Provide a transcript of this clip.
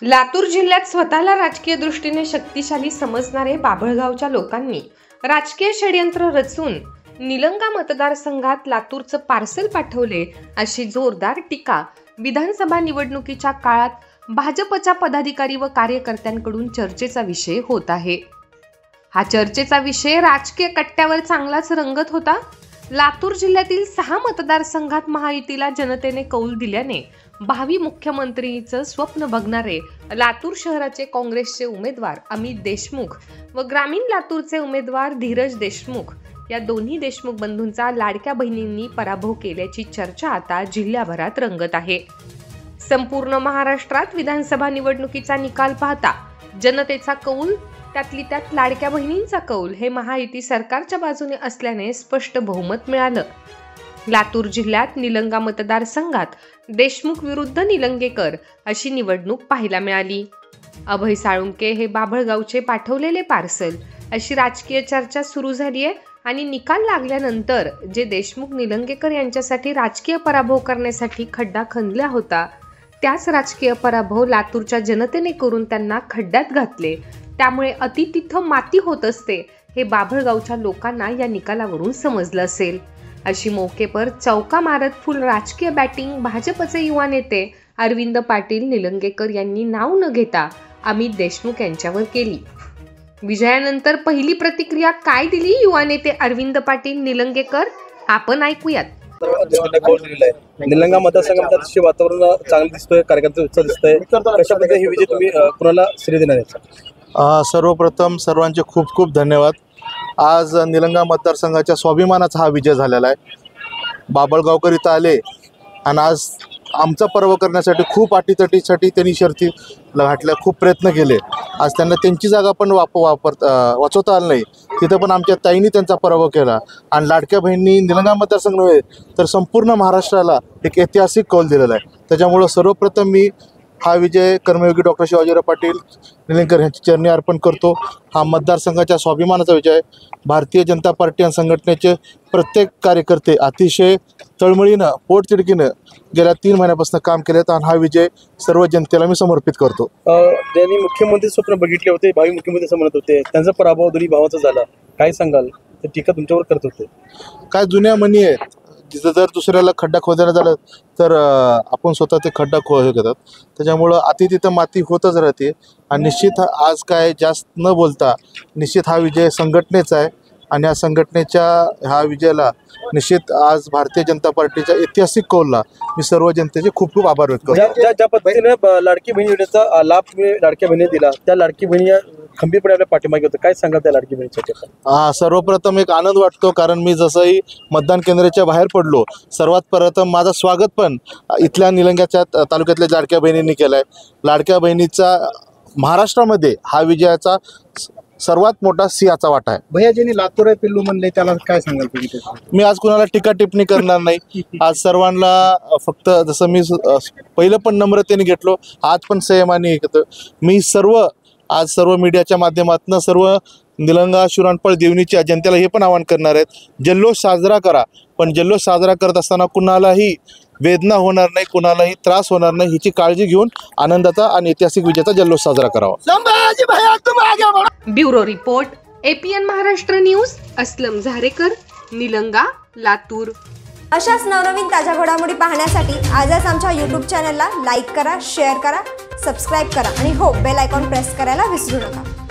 लातूर जिल्ह्यात स्वतःला राजकीय दृष्टीने शक्तिशाली समजणारे बाभळगावच्या लोकांनी राजकीय षडयंत्र रचून निलंगा मतदारसंघात लातूरचं पार्सल पाठवले अशी जोरदार टीका विधानसभा निवडणुकीच्या काळात भाजपच्या पदाधिकारी व कार्यकर्त्यांकडून चर्चेचा विषय होत आहे। हा चर्चेचा विषय राजकीय कट्ट्यावर चांगलाच रंगत होता। लातूर जिल्ह्यातील 6 मतदारसंघात महायुतीला जनतेने कौल दिल्याने भावी मुख्यमंत्रीचं स्वप्न बघणारे लातूर शहराचे काँग्रेसचे उमेदवार अमित देशमुख व ग्रामीण लातूरचे उमेदवार धीरज देशमुख या दोन्ही देशमुख बंधूंचा लाडक्या बहिणींनी पराभव केल्याची चर्चा आता जिल्ह्याभरात रंगत आहे। संपूर्ण महाराष्ट्रात विधानसभा निवडणुकीचा निकाल पाहता जनतेचा कौल त्यातली त्यात लाडक्या बहिणींचा कौल हे महायुती सरकारच्या बाजूने असल्याने स्पष्ट बहुमत मिळालं। लातूर जिल्ह्यात निलंगा मतदारसंघात देशमुख विरुद्ध निलंगेकर अशी निवडणूक पाहायला मिळाली। अभय साळुंके हे बाभळगावचे पाठवलेले पार्सल अशी राजकीय चर्चा सुरू झाली आहे आणि निकाल लागल्यानंतर जे देशमुख निलंगेकर यांच्यासाठी राजकीय पराभव करण्यासाठी खड्डा खणला होता त्याच राजकीय पराभव लातूरच्या जनतेने करून त्यांना खड्ड्यात घातले। त्यामुळे अति तिथं माती होत असते हे बाभळगावच्या लोकांना या निकालावरून समजलं असेल। अशी मौके पर चौका मारत फुल राजकीय बॅटिंग भाजपचे युवा नेते अरविंद पाटील निलंगेकर यांनी नाव न घेता अमित देशमुख यांच्यावर केली। विजयानंतर पहिली प्रतिक्रिया काय दिली युवा नेते अरविंद पाटील निलंगेकर आपण ऐकूयात। निलंगा मतदारसंघामध्ये अतिशय वातावरण चांगलं दिसतोय, कार्यकर्ते उत्साह दिसतोय, कशा पद्धतीने ही विजय तुम्ही कुणाला श्रेय देणार आहे? सर्वप्रथम सर्वांचे खूप खूप धन्यवाद। आज निलंगा मतदारसंघाच्या स्वाभिमानाचा हा विजय झालेला आहे। बाभळगावकर इथं आले आणि आज आमचा पर्व करण्यासाठी खूप अटीतटीसाठी त्यांनी शर्ती घातल्या, खूप प्रयत्न केले। आज त्यांना त्यांची जागा पण वाचवता आली नाही, तिथं पण आमच्या ताईंनी त्यांचा पराभव केला आणि लाडक्या बहिणी निलंगा मतदारसंघ नव्हे तर संपूर्ण महाराष्ट्राला एक ऐतिहासिक कौल दिलेला आहे। त्याच्यामुळं सर्वप्रथम मी हा विजय कर्मयोगी डॉक्टर शिवाजीराव पाटील निलंगेकर यांची चरणी अर्पण करतो। हा मतदारसंघाच्या स्वाभिमानाचा विजय। भारतीय जनता पार्टी आणि संघटनेचे प्रत्येक कार्यकर्ते अतिशय तळमळीनं पोटतिडकीनं गेल्या 3 महिन्यापासून काम केलेत आणि हा विजय सर्व जनतेला मी समर्पित करतो। ज्यांनी मुख्यमंत्री स्वप्न बघितले होते, भावी मुख्यमंत्री असं म्हणत होते, त्यांचा पराभव दोन्ही भावाचा झाला, काय सांगाल? तर टीका तुमच्यावर करत होते, काय जुन्या म्हणी आहेत, जिथं जर दुसऱ्याला खड्डा खोदायला झालं तर आपण स्वतः ते खड्डा हे करतात। त्याच्यामुळं अति तिथं माती होतच राहते आणि निश्चित आज काय जास्त न बोलता निश्चित हा विजय संघटनेचा आहे आणि या संघटनेच्या ह्या विजयाला निश्चित आज भारतीय जनता पार्टीच्या ऐतिहासिक कौलला मी सर्व जनतेचे खूप खूप आभार व्यक्त करतो। ज्या पद्धतीने लाडकी बहिणी योजनेचा लाभ तुम्ही लाडक्या बहिणी दिला, त्या लाडकी बहिणी खंबीरपणे आपल्या पाठीमागे होतं, काय सांगा त्या लाडकी बहिणीच्या? सर्वप्रथम एक आनंद वाटतो, कारण मी जसंही मतदान केंद्राच्या बाहेर पडलो सर्वात प्रथम माझं स्वागत पण इथल्या निलंग्याच्या तालुक्यातल्या लाडक्या बहिणींनी केलं आहे। लाडक्या बहिणीचा महाराष्ट्रामध्ये हा विजयाचा सर्वात मोठा सिंहाचा वाटा आहे। भैयाजींनी लातूर पिल्लू म्हणले, त्याला काय सांगाल तुम्ही? मी आज कुणाला टीका टिप्पणी करणार नाही। आज सर्वांना फक्त जसं मी पहिलं पण नम्रतेने घेतलो, आज पण संयमाने घेतो। मी आज सर्व मीडियाच्या माध्यमातून सर्व निलंगा शिराणपळ देवणीच्या जनतेला हे पण आवाहन करणार आहेत, जल्लोष साजरा करा, पण जल्लोष साजरा करत असताना कुणालाही वेदना होणार नाही, कुणालाही त्रास होणार नाही हिची काळजी घेऊन आनंदाचा आणि ऐतिहासिक विजयाचा जल्लोष साजरा करावा। Bureau report APN Maharashtra news, Aslam Zarekar, Nilanga, Latur. अशाच नवनवीन ताज्या घडामोडी पाहण्यासाठी आजच आमच्या YouTube चॅनलला लाईक करा, शेअर करा, सबस्क्राईब करा आणि हो बेल आयकॉन प्रेस करायला विसरू नका।